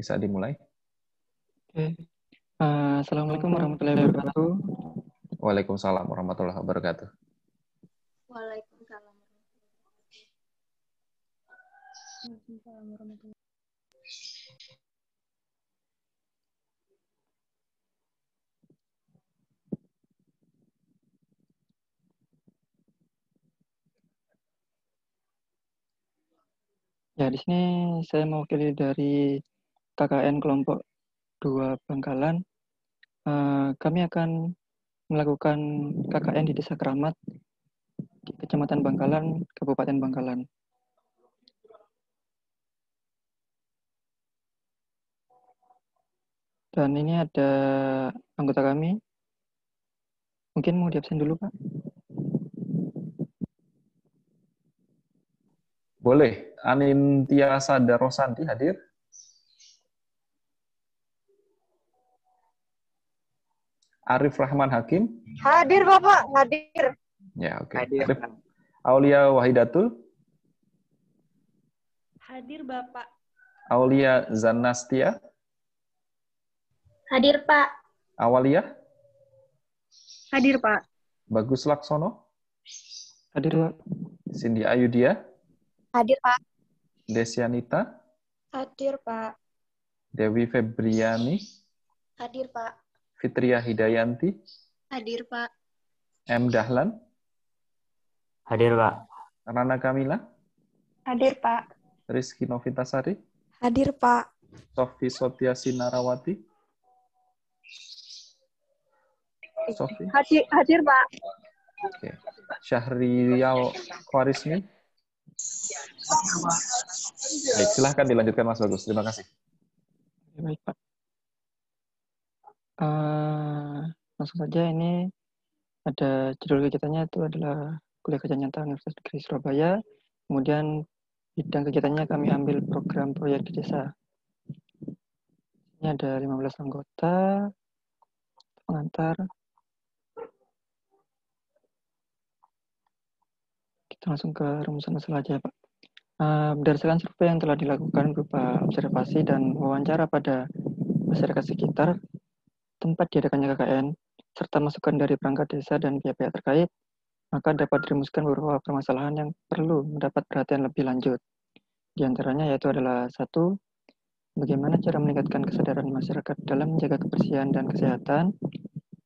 Bisa dimulai. Oke. Assalamualaikum warahmatullahi wabarakatuh. Waalaikumsalam warahmatullahi wabarakatuh. Waalaikumsalam warahmatullahi. Ya, di sini saya mewakili dari KKN kelompok 2 Bangkalan. Kami akan melakukan KKN di Desa Keramat di Kecamatan Bangkalan, Kabupaten Bangkalan. Dan ini ada anggota kami. Mungkin mau diabsen dulu, Pak. Boleh. Anindya Sadarosanti hadir? Arif Rahman Hakim? Hadir Bapak, hadir. Ya, oke. Hadir. Arif. Aulia Wahidatul? Hadir Bapak. Aulia Zanastia? Hadir Pak. Awalia? Hadir Pak. Bagus Laksono? Hadir, Pak. Cindy Ayudia? Hadir Pak. Desyanita? Hadir Pak. Dewi Febriani? Hadir Pak. Fitria Hidayanti? Hadir Pak. M. Dahlan? Hadir, Pak. Rana Kamila? Hadir Pak. Rizky Novitasari? Hadir Pak. Sofi Sotia Sinarawati? Sofi? Hadir Pak. Oke. Syahrial Khwarizmi? Baik, silahkan dilanjutkan Mas Bagus. Terima kasih. Baik, Pak. Langsung saja, ini ada judul kegiatannya itu adalah Kuliah Kerja Nyata Universitas Negeri Surabaya. Kemudian bidang kegiatannya kami ambil program proyek di desa. Ini ada 15 anggota, pengantar. Kita langsung ke rumusan masalah aja, Pak. Berdasarkan survei yang telah dilakukan berupa observasi dan wawancara pada masyarakat sekitar tempat diadakannya KKN, serta masukan dari perangkat desa dan pihak-pihak terkait, maka dapat dirumuskan beberapa permasalahan yang perlu mendapat perhatian lebih lanjut. Di antaranya yaitu adalah 1. Bagaimana cara meningkatkan kesadaran masyarakat dalam menjaga kebersihan dan kesehatan.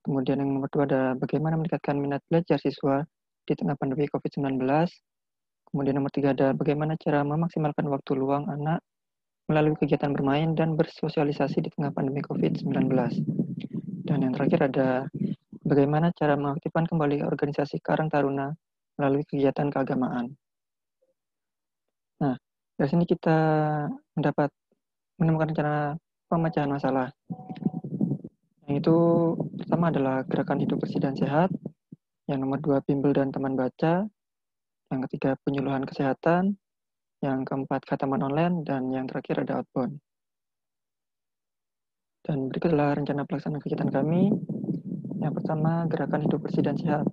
Kemudian yang nomor 2 ada bagaimana meningkatkan minat belajar siswa di tengah pandemi COVID-19. Kemudian nomor 3 ada bagaimana cara memaksimalkan waktu luang anak melalui kegiatan bermain dan bersosialisasi di tengah pandemi COVID-19. Dan yang terakhir ada bagaimana cara mengaktifkan kembali organisasi Karang Taruna melalui kegiatan keagamaan. Nah, dari sini kita menemukan rencana pemecahan masalah. Yang itu pertama adalah gerakan hidup bersih dan sehat. Yang nomor 2 bimbel dan teman baca. Yang ketiga penyuluhan kesehatan. Yang keempat khataman online. Dan yang terakhir ada outbound. Dan berikut adalah rencana pelaksanaan kegiatan kami. Yang pertama gerakan hidup bersih dan sehat.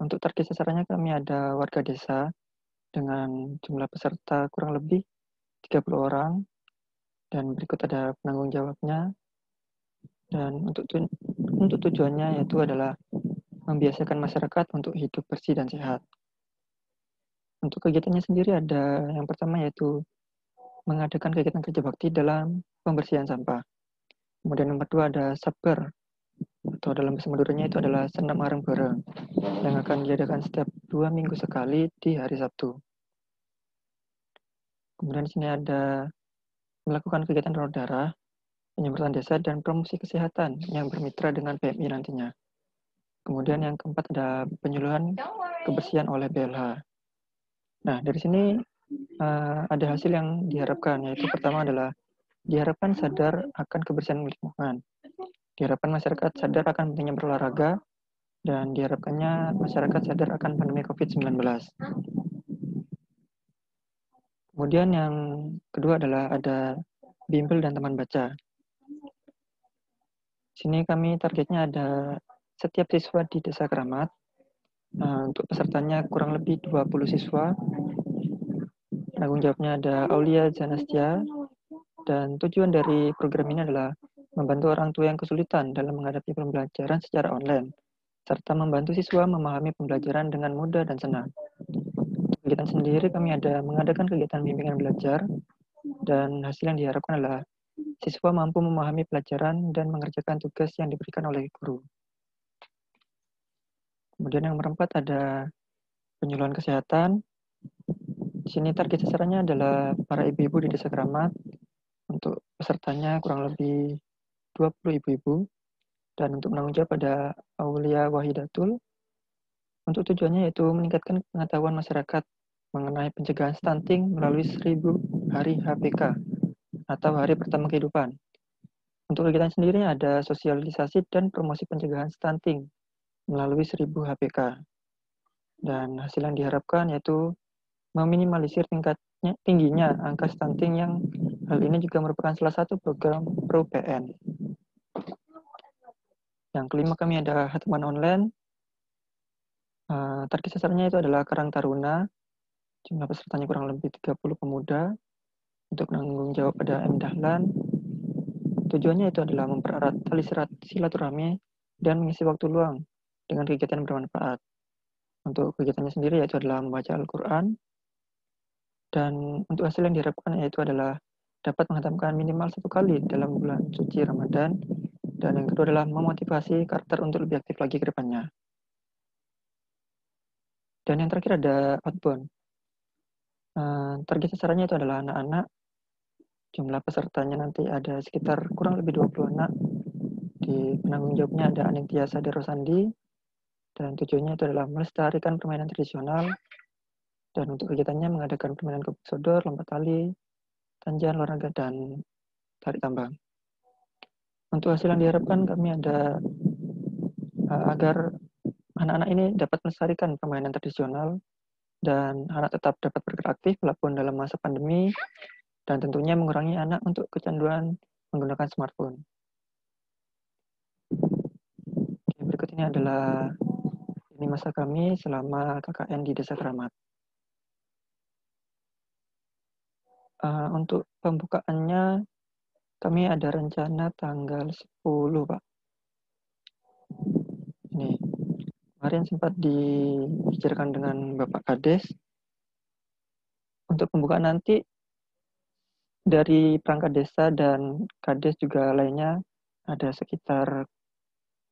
Untuk target sasarannya kami ada warga desa dengan jumlah peserta kurang lebih 30 orang. Dan berikut ada penanggung jawabnya. Dan untuk tujuannya yaitu adalah membiasakan masyarakat untuk hidup bersih dan sehat. Untuk kegiatannya sendiri ada yang pertama yaitu mengadakan kegiatan kerja bakti dalam pembersihan sampah. Kemudian nomor 2 ada saber, atau dalam bahasa Maduranya itu adalah senam areng-bareng, yang akan diadakan setiap 2 minggu sekali di hari Sabtu. Kemudian di sini ada melakukan kegiatan donor darah, penyemprotan desa, dan promosi kesehatan yang bermitra dengan PMI nantinya. Kemudian yang keempat ada penyuluhan kebersihan oleh BLH. Nah, dari sini ada hasil yang diharapkan, yaitu pertama adalah diharapkan sadar akan kebersihan lingkungan. Diharapkan masyarakat sadar akan pentingnya berolahraga, dan diharapkannya masyarakat sadar akan pandemi COVID-19. Kemudian yang kedua adalah ada bimbel dan teman baca. Sini kami targetnya ada setiap siswa di Desa Keramat. Untuk pesertanya kurang lebih 20 siswa. Penanggung jawabnya ada Aulia Zanastia. Dan tujuan dari program ini adalah membantu orang tua yang kesulitan dalam menghadapi pembelajaran secara online, serta membantu siswa memahami pembelajaran dengan mudah dan senang. Kegiatan sendiri kami ada mengadakan kegiatan bimbingan belajar, dan hasil yang diharapkan adalah siswa mampu memahami pelajaran dan mengerjakan tugas yang diberikan oleh guru. Kemudian yang keempat ada penyuluhan kesehatan. Di sini target sasarannya adalah para ibu-ibu di Desa Keramat. Untuk pesertanya kurang lebih 20 ibu-ibu. Dan untuk menanggung jawab pada Aulia Wahidatul. Untuk tujuannya yaitu meningkatkan pengetahuan masyarakat mengenai pencegahan stunting melalui 1000 hari HPK atau hari pertama kehidupan. Untuk kegiatan sendiri ada sosialisasi dan promosi pencegahan stunting melalui 1000 HPK. Dan hasil yang diharapkan yaitu meminimalisir tingginya angka stunting yang hal ini juga merupakan salah satu program PRO-PN. Yang kelima kami ada Hataman Online. Target sasarannya itu adalah Karang Taruna. Jumlah pesertanya kurang lebih 30 pemuda. Untuk menanggung jawab pada M. Dahlan. Tujuannya itu adalah mempererat tali silaturahmi dan mengisi waktu luang dengan kegiatan bermanfaat. Untuk kegiatannya sendiri yaitu adalah membaca Al-Quran. Dan untuk hasil yang diharapkan yaitu adalah dapat menghatamkan minimal 1 kali dalam bulan suci Ramadan. Dan yang kedua adalah memotivasi karakter untuk lebih aktif lagi ke depannya. Dan yang terakhir ada outbound. Target sasarannya itu adalah anak-anak. Jumlah pesertanya nanti ada sekitar kurang lebih 20 anak. Di penanggung jawabnya ada Anindya Sadarosandi. Dan tujuannya itu adalah melestarikan permainan tradisional. Dan untuk kegiatannya mengadakan permainan kubik sodor, lompat tali, tanjakan olahraga, dan tarik tambang. Untuk hasil yang diharapkan kami ada agar anak-anak ini dapat melestarikan permainan tradisional dan anak tetap dapat bergerak aktif walaupun dalam masa pandemi dan tentunya mengurangi anak untuk kecanduan menggunakan smartphone. Berikut ini adalah ini masa kami selama KKN di Desa Keramat. Untuk pembukaannya kami ada rencana tanggal 10, Pak. Ini kemarin sempat dibicarakan dengan Bapak Kades. Untuk pembukaan nanti dari perangkat desa dan Kades juga lainnya ada sekitar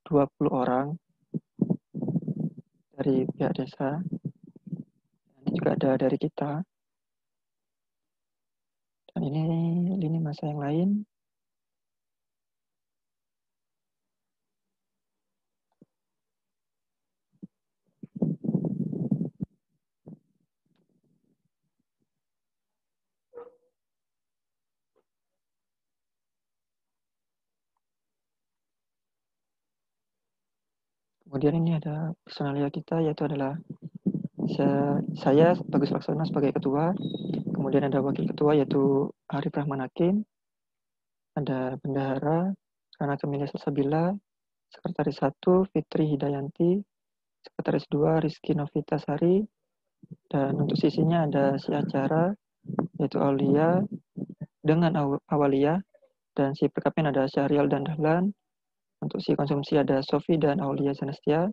20 orang dari pihak desa. Nanti juga ada dari kita. Dan ini lini masa yang lain. Kemudian ini ada personalia kita yaitu adalah saya Bagus Laksono sebagai ketua. Kemudian ada wakil ketua yaitu Arif Rahman Hakim. Ada bendahara Rana Kamilia Salsabila, sekretaris 1 Fitri Hidayanti, sekretaris 2 Rizky Novitasari, dan untuk sisinya ada si acara yaitu Aulia dengan Awalia, dan si perkapen ada Syahrial dan Dahlan. Untuk si konsumsi ada Sofi dan Aulia Zanastia.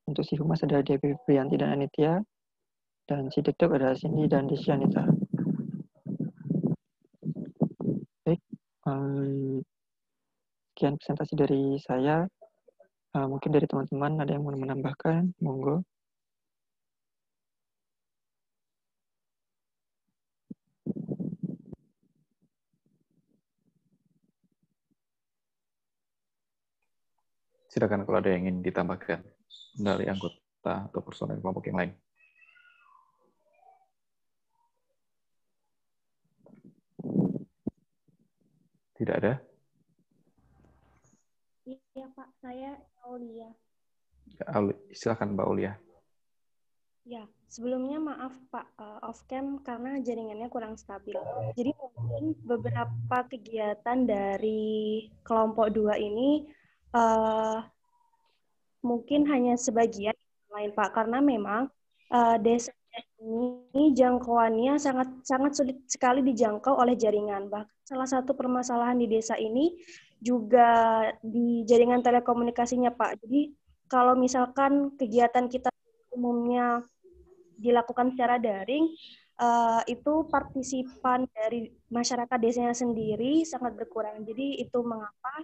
Untuk si humas ada Dewi Priyanti dan Anitya. Dan si TikTok ada Cindy dan Desyanita. Baik, sekian presentasi dari saya. Mungkin dari teman-teman ada yang mau menambahkan, monggo. Silakan kalau ada yang ingin ditambahkan dari anggota atau personel kelompok yang lain. Tidak ada? Iya, Pak. Saya Aulia. Silakan Mbak Aulia. Ya, sebelumnya maaf Pak, off-cam karena jaringannya kurang stabil. Jadi mungkin beberapa kegiatan dari kelompok 2 ini mungkin hanya sebagian lain Pak, karena memang desanya ini jangkauannya sangat sulit sekali dijangkau oleh jaringan. Bahkan salah satu permasalahan di desa ini juga di jaringan telekomunikasinya, Pak. Jadi kalau misalkan kegiatan kita umumnya dilakukan secara daring, itu partisipan dari masyarakat desanya sendiri sangat berkurang. Jadi itu mengapa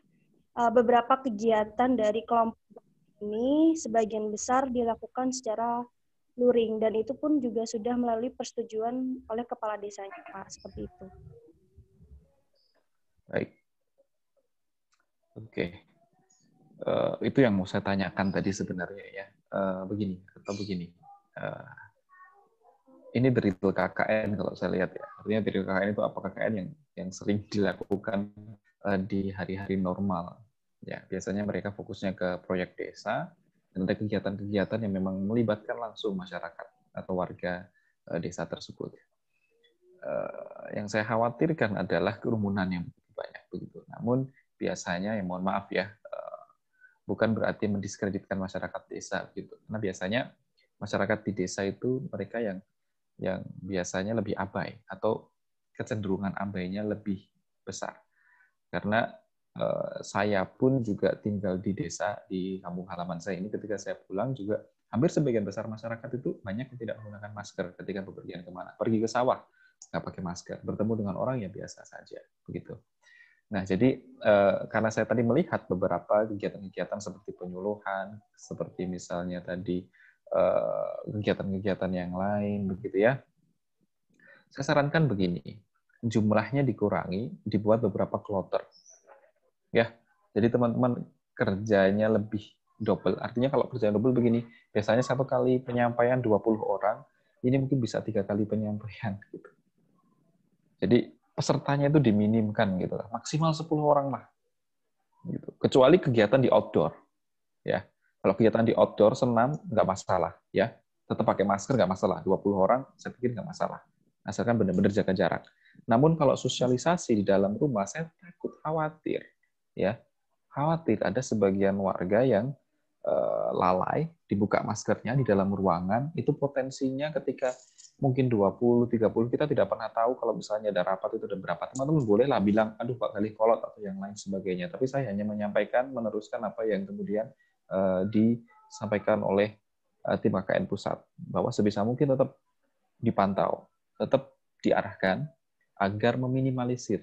beberapa kegiatan dari kelompok ini sebagian besar dilakukan secara luring, dan itu pun juga sudah melalui persetujuan oleh kepala desanya, Pak, seperti itu. Baik. Oke. Itu yang mau saya tanyakan tadi sebenarnya ya. Begini. Ini dari KKN kalau saya lihat ya. Artinya dari KKN itu apa KKN yang sering dilakukan di hari-hari normal. Ya, biasanya mereka fokusnya ke proyek desa dan ada kegiatan-kegiatan yang memang melibatkan langsung masyarakat atau warga desa tersebut. Yang saya khawatirkan adalah kerumunan yang banyak begitu. Namun biasanya, ya mohon maaf ya, bukan berarti mendiskreditkan masyarakat desa gitu. Karena biasanya masyarakat di desa itu mereka yang biasanya lebih abai atau kecenderungan abainya lebih besar. Karena saya pun juga tinggal di desa, di kampung halaman saya ini, ketika saya pulang juga hampir sebagian besar masyarakat itu banyak yang tidak menggunakan masker ketika bepergian kemana. Pergi ke sawah, nggak pakai masker. Bertemu dengan orang ya biasa saja. Begitu. Nah, jadi karena saya tadi melihat beberapa kegiatan-kegiatan seperti penyuluhan, seperti misalnya tadi kegiatan-kegiatan yang lain, begitu ya. Saya sarankan begini, jumlahnya dikurangi, dibuat beberapa kloter. Ya, jadi teman-teman kerjanya lebih double. Artinya kalau kerjanya double begini, biasanya satu kali penyampaian 20 orang, ini mungkin bisa 3 kali penyampaian. Gitu. Jadi pesertanya itu diminimkan gitu lah, maksimal 10 orang lah. Gitu. Kecuali kegiatan di outdoor. Ya, kalau kegiatan di outdoor senam nggak masalah, ya. Tetap pakai masker nggak masalah. 20 orang saya pikir nggak masalah. Asalkan benar-benar jaga jarak. Namun kalau sosialisasi di dalam rumah, saya takut khawatir, ya. Khawatir ada sebagian warga yang lalai, dibuka maskernya di dalam ruangan, itu potensinya ketika mungkin 20, 30, kita tidak pernah tahu kalau misalnya ada rapat itu ada berapa. Teman-teman bolehlah bilang, aduh Pak Galih kolot atau yang lain sebagainya. Tapi saya hanya menyampaikan, meneruskan apa yang kemudian disampaikan oleh tim KKN pusat. Bahwa sebisa mungkin tetap dipantau, tetap diarahkan agar meminimalisir.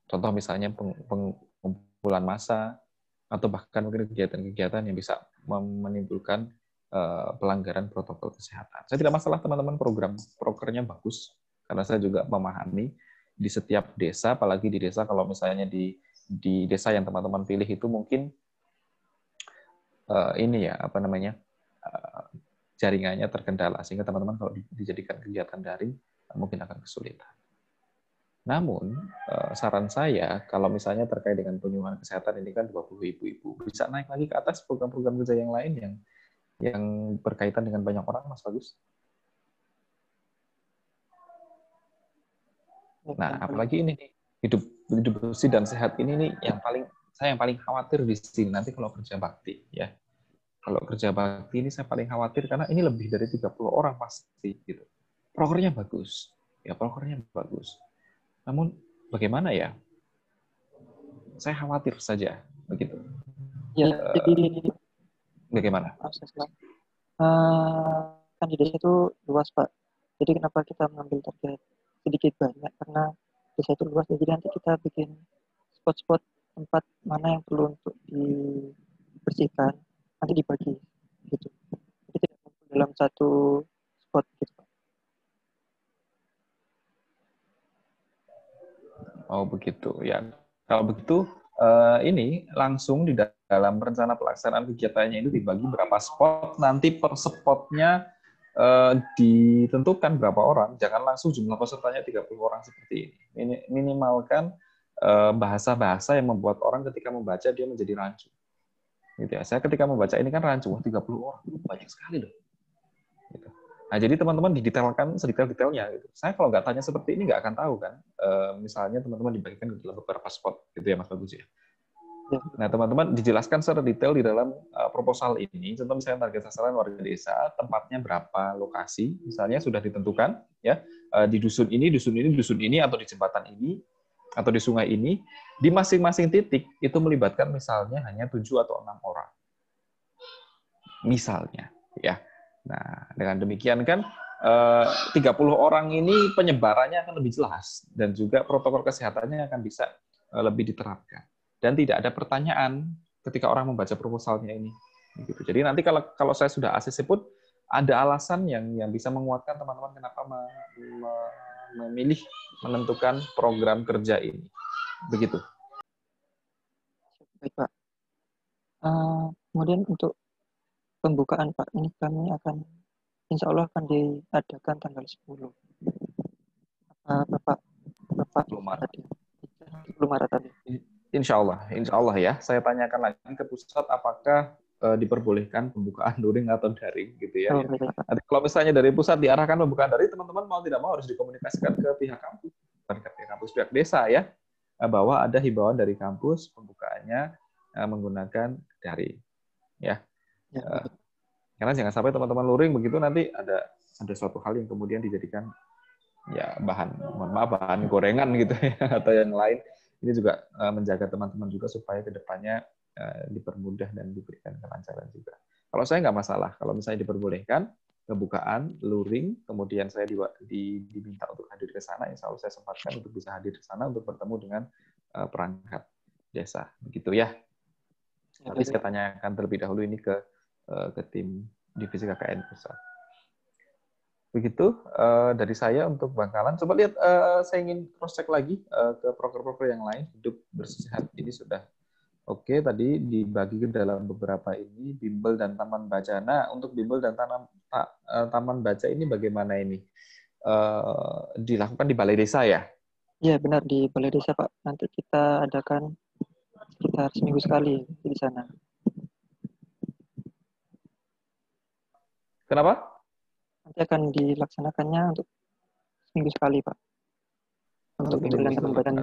Contoh misalnya pengumpulan massa, atau bahkan mungkin kegiatan-kegiatan yang bisa menimbulkan pelanggaran protokol kesehatan. Saya tidak masalah teman-teman prokernya bagus, karena saya juga memahami di setiap desa, apalagi di desa kalau misalnya di desa yang teman-teman pilih itu mungkin ini ya apa namanya jaringannya terkendala, sehingga teman-teman kalau dijadikan kegiatan daring mungkin akan kesulitan. Namun, saran saya, kalau misalnya terkait dengan penyuluhan kesehatan ini kan 20 ibu-ibu, bisa naik lagi ke atas program-program kerja yang lain yang berkaitan dengan banyak orang, Mas Bagus. Nah, apalagi ini nih, hidup bersih dan sehat ini nih saya yang paling khawatir di sini nanti kalau kerja bakti, ya. Kalau kerja bakti ini saya paling khawatir karena ini lebih dari 30 orang pasti gitu. Prokernya bagus. Ya, prokernya bagus. Namun bagaimana ya? Saya khawatir saja begitu. Ya, jadi bagaimana? Kan di desa itu luas, Pak. Jadi kenapa kita mengambil target sedikit banyak? Karena desa itu luas, jadi nanti kita bikin spot-spot tempat mana yang perlu untuk dibersihkan, nanti dibagi gitu. Jadi tidak kumpul dalam satu spot gitu, Pak. Oh begitu ya. Kalau begitu ini langsung di dalam rencana pelaksanaan kegiatannya itu dibagi berapa spot, nanti per spotnya ditentukan berapa orang. Jangan langsung jumlah pesertanya 30 orang seperti ini. Minimalkan bahasa-bahasa yang membuat orang ketika membaca dia menjadi rancu. Gitu ya. Saya ketika membaca ini kan rancu, 30 orang, banyak sekali loh. Gitu. Nah, jadi teman-teman didetailkan sedetail-detailnya. Gitu. Saya kalau nggak tanya seperti ini nggak akan tahu kan. Misalnya teman-teman dibagikan ke dalam beberapa spot, gitu ya Mas Bagus ya. Ya. Nah, teman-teman dijelaskan secara detail di dalam proposal ini. Contoh misalnya target sasaran warga desa, tempatnya berapa, lokasi, misalnya sudah ditentukan, ya di dusun ini, atau di jembatan ini, atau di sungai ini, di masing-masing titik itu melibatkan misalnya hanya 7 atau 6 orang. Misalnya, ya. Nah, dengan demikian kan 30 orang ini penyebarannya akan lebih jelas dan juga protokol kesehatannya akan bisa lebih diterapkan. Dan tidak ada pertanyaan ketika orang membaca proposalnya ini. Gitu. Jadi nanti kalau saya sudah ACC pun ada alasan yang bisa menguatkan teman-teman kenapa memilih menentukan program kerja ini. Begitu. Baik, Pak. Kemudian untuk pembukaan, Pak, ini kami akan, insya Allah akan diadakan tanggal 10. Bapak 10 Maret. tadi. 10 Maret tadi. Insya Allah ya. Saya tanyakan lagi ke pusat apakah diperbolehkan pembukaan luring atau daring gitu ya. Oh, baik, Pak. Nanti kalau misalnya dari pusat diarahkan pembukaan daring, teman-teman mau tidak mau harus dikomunikasikan ke pihak kampus, pihak desa ya, bahwa ada himbauan dari kampus pembukaannya menggunakan daring ya. Karena jangan sampai teman-teman luring begitu nanti ada suatu hal yang kemudian dijadikan ya bahan gorengan gitu ya atau yang lain. Ini juga menjaga teman-teman juga supaya kedepannya dipermudah dan diberikan kelancaran juga. Kalau saya nggak masalah, kalau misalnya diperbolehkan pembukaan luring, kemudian saya diminta untuk hadir ke sana, insya Allah saya sempatkan untuk bisa hadir ke sana untuk bertemu dengan perangkat desa, begitu ya. Tapi saya tanyakan terlebih dahulu ini ke tim divisi KKN pusat. Begitu dari saya untuk Bangkalan. Coba lihat, saya ingin cross check lagi ke proker-proker yang lain. Hidup bersih sehat ini sudah oke. Tadi dibagi ke dalam beberapa ini bimbel dan taman baca. Nah, untuk bimbel dan taman baca ini bagaimana ini dilakukan di balai desa ya? Iya, benar, di balai desa, Pak. Nanti kita adakan sekitar seminggu sekali di sana. Kenapa? Nanti akan dilaksanakannya untuk seminggu sekali, Pak. Untuk bimbel dan taman bacaan.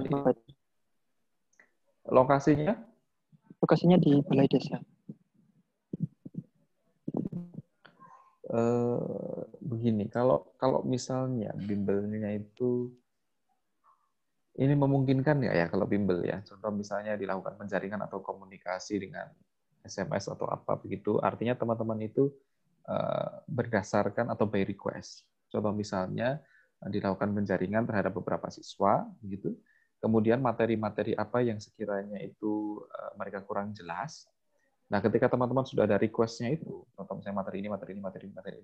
Lokasinya? Lokasinya di balai desa. Begini, kalau misalnya bimbelnya itu ini memungkinkan ya kalau bimbel ya. Contoh misalnya dilakukan penjaringan atau komunikasi dengan SMS atau apa begitu. Artinya teman-teman itu berdasarkan atau by request. Contoh misalnya dilakukan penjaringan terhadap beberapa siswa begitu. Kemudian materi-materi apa yang sekiranya itu mereka kurang jelas. Nah, ketika teman-teman sudah ada request-nya itu, contoh misalnya materi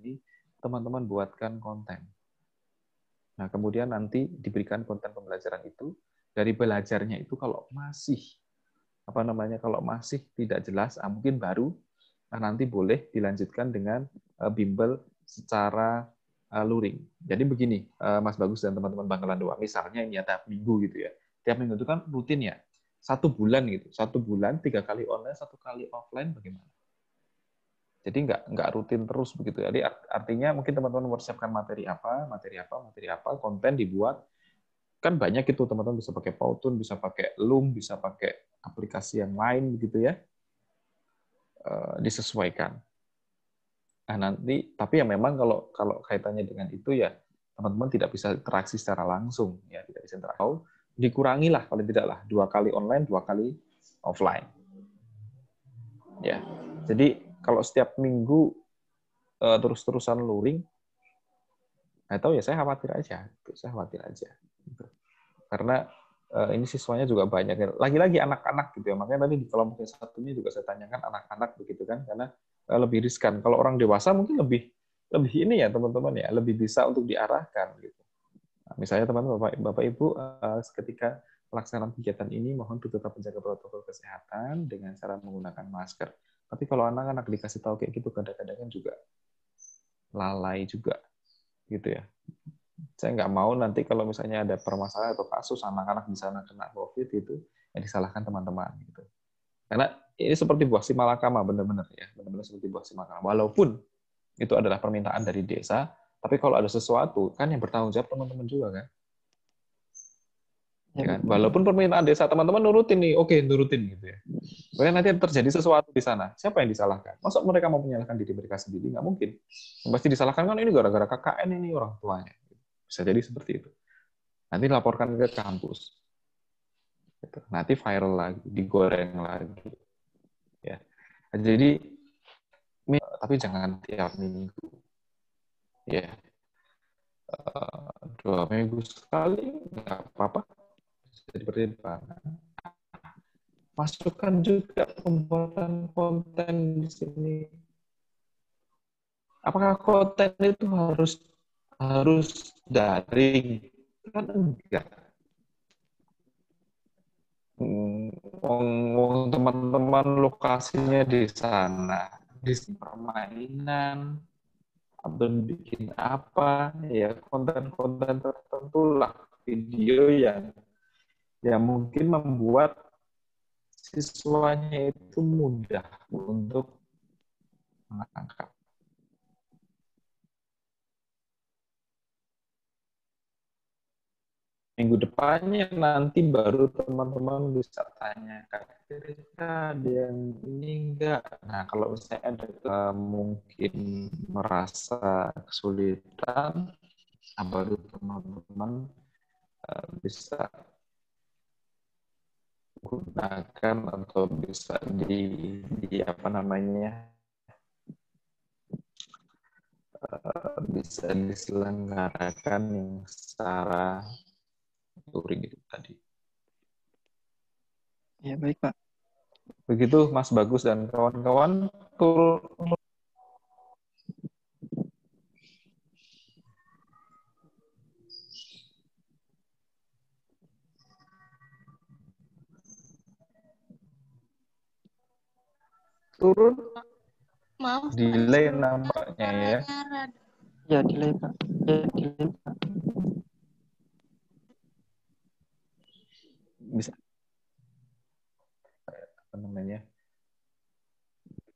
ini, teman-teman buatkan konten. Nah, kemudian nanti diberikan konten pembelajaran itu, dari belajarnya itu kalau masih kalau masih tidak jelas, mungkin baru nanti boleh dilanjutkan dengan bimbel secara luring. Jadi begini, Mas Bagus dan teman-teman Bangkalan 2, misalnya ini ya tiap minggu gitu ya. Tiap minggu itu kan rutin ya. 1 bulan gitu. 1 bulan 3 kali online, 1 kali offline bagaimana? Jadi nggak rutin terus begitu. Jadi artinya mungkin teman-teman mempersiapkan materi apa, konten dibuat. Kan banyak itu teman-teman bisa pakai Powtoon, bisa pakai Loom, bisa pakai aplikasi yang lain begitu ya. Disesuaikan. Nah, nanti tapi ya memang kalau kaitannya dengan itu ya teman-teman tidak bisa interaksi secara langsung ya, tidak bisa interaksi. Dikurangilah paling tidaklah 2 kali online, 2 kali offline. Ya. Jadi kalau setiap minggu terus-terusan luring, atau ya saya khawatir aja. Karena ini siswanya juga banyak. Lagi-lagi anak-anak gitu ya. Makanya tadi di kelompok yang satunya juga saya tanyakan anak-anak begitu kan, karena lebih riskan. Kalau orang dewasa mungkin lebih ini ya teman-teman ya, lebih bisa untuk diarahkan gitu. Nah, misalnya teman-teman Bapak Ibu ketika pelaksanaan kegiatan ini mohon tetap menjaga protokol kesehatan dengan cara menggunakan masker. Tapi kalau anak-anak dikasih tahu kayak gitu kadang-kadang kan juga lalai juga gitu ya. Saya nggak mau nanti kalau misalnya ada permasalahan atau kasus anak-anak di sana kena COVID itu yang disalahkan teman-teman gitu. Karena ini seperti buah si malakama benar-benar ya, benar-benar seperti buah si malakama. Walaupun itu adalah permintaan dari desa, tapi kalau ada sesuatu kan yang bertanggung jawab teman-teman juga kan. Ya kan? Walaupun permintaan desa teman-teman nurutin nih, oke nurutin gitu ya. Kemudian nanti terjadi sesuatu di sana. Siapa yang disalahkan? Masa mereka mau menyalahkan diri mereka sendiri? Nggak mungkin. Yang pasti disalahkan kan ini gara-gara KKN ini orang tuanya. Bisa jadi seperti itu. Nanti laporkan ke kampus. Nanti viral lagi, digoreng lagi. Ya. Jadi, tapi jangan tiap minggu. Ya. 2 minggu sekali, nggak apa-apa. Bisa dipertimbangkan. Masukkan juga pembuatan konten di sini. Apakah konten itu harus daring? Kan enggak. Teman-teman lokasinya di sana, di permainan atau bikin apa ya, konten-konten tertentu lah, video yang mungkin membuat siswanya itu mudah untuk menangkap. Minggu depannya nanti baru teman-teman bisa tanyakan, kira-kira ada yang ini enggak? Nah, kalau misalnya ada mungkin merasa kesulitan, baru teman-teman bisa gunakan atau bisa di apa namanya, bisa diselenggarakan yang secara luring itu tadi. Ya, baik, Pak. Begitu Mas Bagus dan kawan-kawan. Turun. Maaf, delay nampaknya ya. Ya, delay, Pak. Ya, delay, Pak. Bisa apa namanya,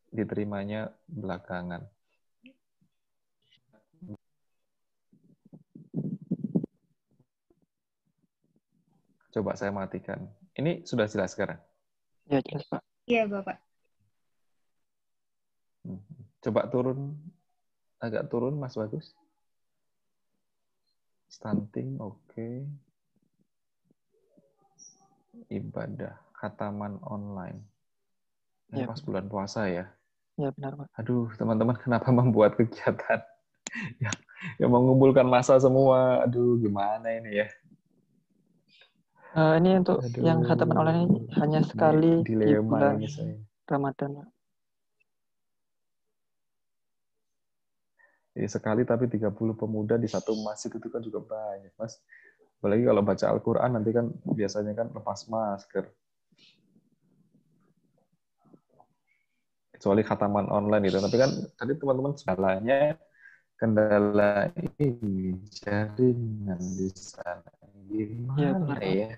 diterimanya belakangan. Coba saya matikan. Ini sudah jelas sekarang? Ya, jelas, Pak. Iya, Bapak. Coba agak turun, Mas Bagus. Stunting, oke. Ibadah, khataman online. Ini Ya, pas bulan puasa ya. ya benar, Pak. Aduh, teman-teman kenapa membuat kegiatan yang mengumpulkan massa semua? Aduh, gimana ini ya? Ini untuk yang khataman online ini hanya sekali di bulan Ramadan, Pak. Jadi sekali tapi 30 pemuda di satu masjid itu kan juga banyak, Mas. Apalagi kalau baca Al-Quran nanti kan biasanya kan lepas masker. Kecuali khataman online itu. Tapi kan tadi teman-teman kendala ini jaringan di sana. Gimana ya?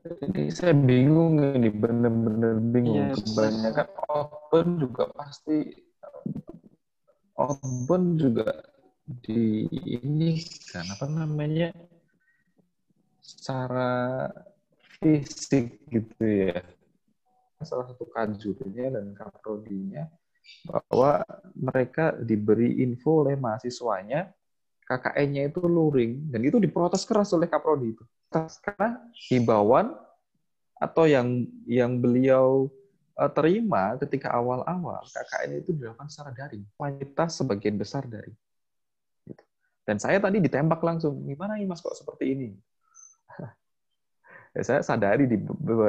Jadi saya bingung ini, bener-bener bingung. Kebanyakan open juga pasti di ini kan apa namanya, secara fisik gitu ya. Salah satu kajurnya dan kaprodinya bahwa mereka diberi info oleh mahasiswanya KKN-nya itu luring, dan itu diprotes keras oleh kaprodi itu. Karena himbauan atau yang beliau terima ketika awal-awal KKN itu dilakukan secara daring, kualitas sebagian besar daring. Dan saya tadi ditembak langsung, gimana ini Mas kok seperti ini? Ya, saya sadari di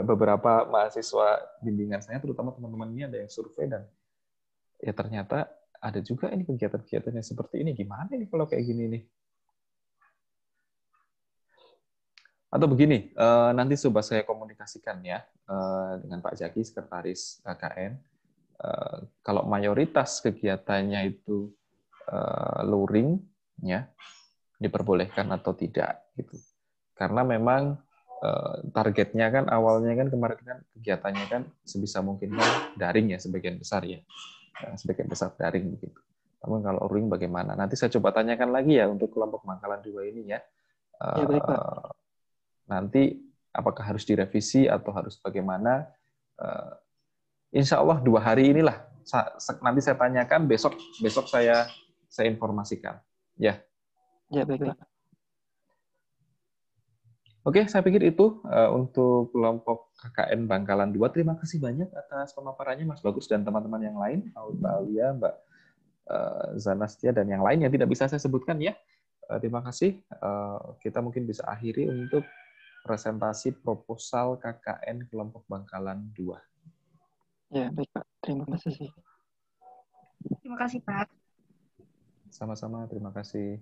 beberapa mahasiswa bimbingan saya, terutama teman-teman ini ada yang survei, dan ya ternyata ada juga ini kegiatan-kegiatan yang seperti ini. Gimana nih kalau kayak gini nih? Atau begini, nanti coba saya komunikasikan ya dengan Pak Jaki, sekretaris KKN. Kalau mayoritas kegiatannya itu luring, ya diperbolehkan atau tidak gitu. Karena memang targetnya kan awalnya kan kemarin kan kegiatannya kan sebisa mungkin kan daring ya, sebagian besar ya, sebagian besar daring begitu. Namun kalau luring bagaimana? Nanti saya coba tanyakan lagi ya untuk kelompok Mangkalan 2 ini ya. Ya baik, Pak. Nanti apakah harus direvisi atau harus bagaimana. Insya Allah 2 hari inilah nanti saya tanyakan, besok saya informasikan. Ya. Ya, baik, Pak. Oke, saya pikir itu untuk kelompok KKN Bangkalan 2. Terima kasih banyak atas pemaparannya Mas Bagus dan teman-teman yang lain, Mbak Alia, Mbak Zanastia, dan yang lain yang tidak bisa saya sebutkan ya. Terima kasih. Kita mungkin bisa akhiri untuk presentasi proposal KKN kelompok Bangkalan 2. Ya, baik Pak. Terima kasih. Terima kasih Pak. Sama-sama, terima kasih.